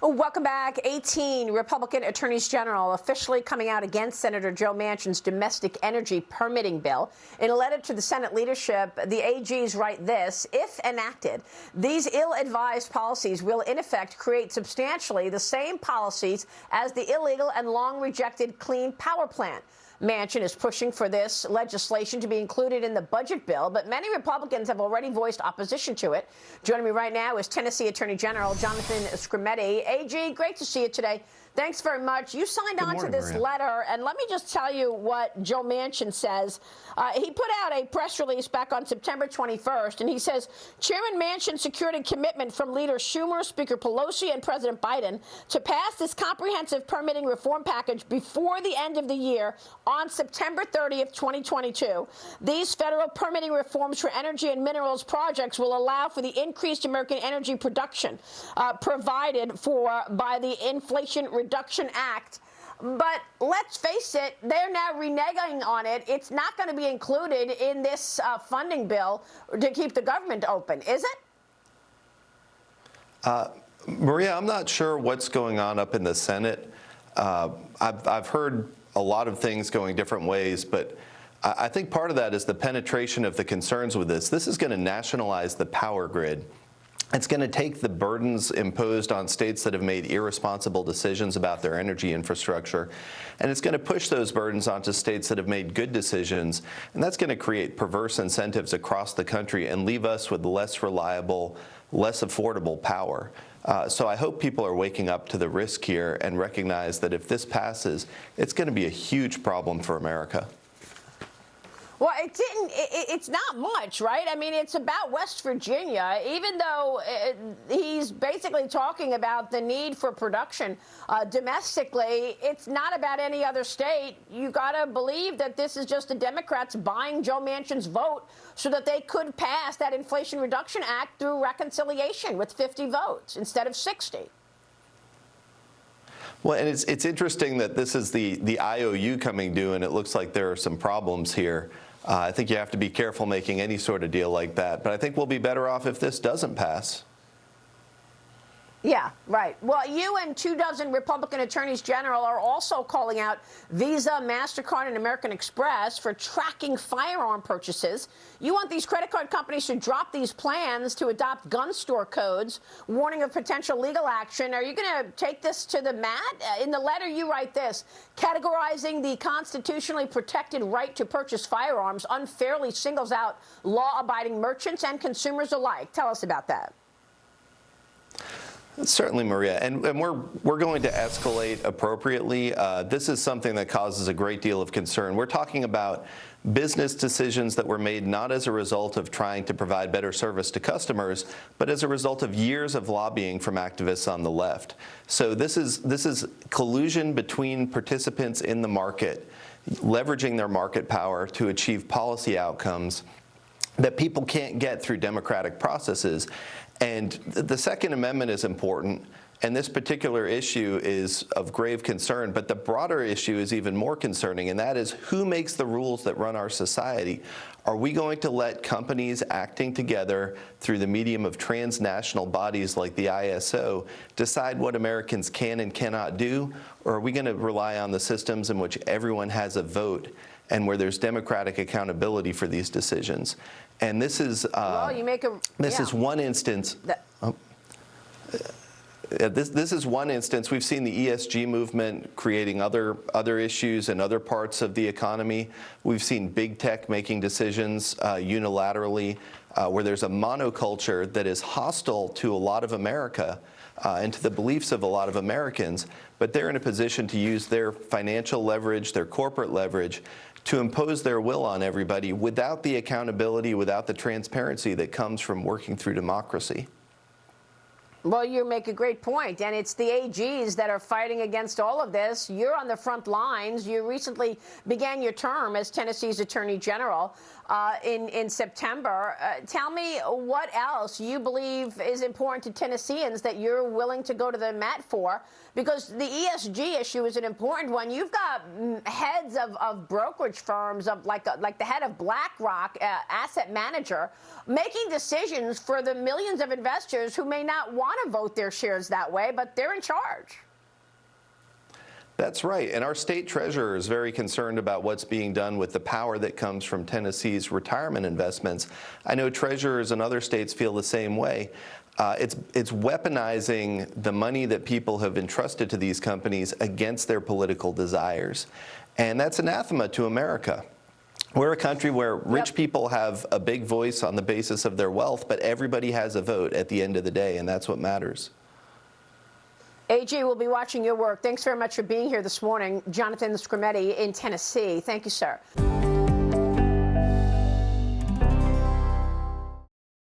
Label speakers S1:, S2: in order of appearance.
S1: Welcome back. 18 Republican attorneys general officially coming out against Senator Joe Manchin's domestic energy permitting bill. In a letter to the Senate leadership, the AGs write this: if enacted, these ill-advised policies will in effect create substantially the same policies as the illegal and long-rejected Clean Power Plan. Manchin is pushing for this legislation to be included in the budget bill, but many Republicans have already voiced opposition to it. Joining me right now is Tennessee Attorney General Jonathan Skrmetti. AG, great to see you today. Thanks very much. You signed on to this letter, and let me just tell you what Joe Manchin says. He put out a press release back on September 21st, and he says, Chairman Manchin secured a commitment from Leader Schumer, Speaker Pelosi, and President Biden to pass this comprehensive permitting reform package before the end of the year on September 30th, 2022. These federal permitting reforms for energy and minerals projects will allow for the increased American energy production provided for by the Inflation Reduction Act. But let's face it, they're now reneging on it. It's not going to be included in this funding bill to keep the government open, is it?
S2: Maria, I'm not sure what's going on up in the Senate. I've heard a lot of things going different ways, but I think part of that is the penetration of the concerns with this. This is going to nationalize the power grid. It's going to take the burdens imposed on states that have made irresponsible decisions about their energy infrastructure, and it's going to push those burdens onto states that have made good decisions, and that's going to create perverse incentives across the country and leave us with less reliable, less affordable power. So I hope people are waking up to the risk here and recognize that if this passes, it's going to be a huge problem for America.
S1: Well, it's not much, right? I mean, it's about West Virginia, even though he's basically talking about the need for production domestically. It's not about any other state. You got to believe that this is just the Democrats buying Joe Manchin's vote so that they could pass that Inflation Reduction Act through reconciliation with 50 votes instead of 60.
S2: Well, and it's interesting that this is the IOU coming due, and it looks like there are some problems here. I think you have to be careful making any sort of deal like that. But I think we'll be better off if this doesn't pass.
S1: Yeah, right. Well, you and 24 Republican attorneys general are also calling out Visa, MasterCard, and American Express for tracking firearm purchases. You want these credit card companies to drop these plans to adopt gun store codes, warning of potential legal action. Are you going to take this to the mat? In the letter, you write this: categorizing the constitutionally protected right to purchase firearms unfairly singles out law-abiding merchants and consumers alike. Tell us about that.
S2: Certainly, Maria, and we're going to escalate appropriately. This is something that causes a great deal of concern. We're talking about business decisions that were made not as a result of trying to provide better service to customers, but as a result of years of lobbying from activists on the left. So this is collusion between participants in the market, leveraging their market power to achieve policy outcomes that people can't get through democratic processes. And the Second Amendment is important, and this particular issue is of grave concern, but the broader issue is even more concerning, and that is who makes the rules that run our society. Are we going to let companies acting together through the medium of transnational bodies like the ISO decide what Americans can and cannot do, or are we going to rely on the systems in which everyone has a vote and where there's democratic accountability for these decisions? And this is is one instance. This is one instance. We've seen the ESG movement creating other issues in other parts of the economy. We've seen big tech making decisions unilaterally, where there's a monoculture that is hostile to a lot of America and to the beliefs of a lot of Americans, but they're in a position to use their financial leverage, their corporate leverage, to impose their will on everybody without the accountability, without the transparency that comes from working through democracy.
S1: Well, you make a great point, and it's the AGs that are fighting against all of this. You're on the front lines. You recently began your term as Tennessee's Attorney General. in September. Tell me what else you believe is important to Tennesseans that you're willing to go to the mat for, because the ESG issue is an important one. You've got heads of brokerage firms, of like the head of BlackRock, asset manager, making decisions for the millions of investors who may not want to vote their shares that way, but they're in charge.
S2: That's right. And our state treasurer is very concerned about what's being done with the power that comes from Tennessee's retirement investments. I know treasurers in other states feel the same way. It's weaponizing the money that people have entrusted to these companies against their political desires. And that's anathema to America. We're a country where rich people have a big voice on the basis of their wealth, but everybody has a vote at the end of the day, and that's what matters.
S1: AG, we'll be watching your work. Thanks very much for being here this morning. Jonathan Skrmetti in Tennessee. Thank you, sir.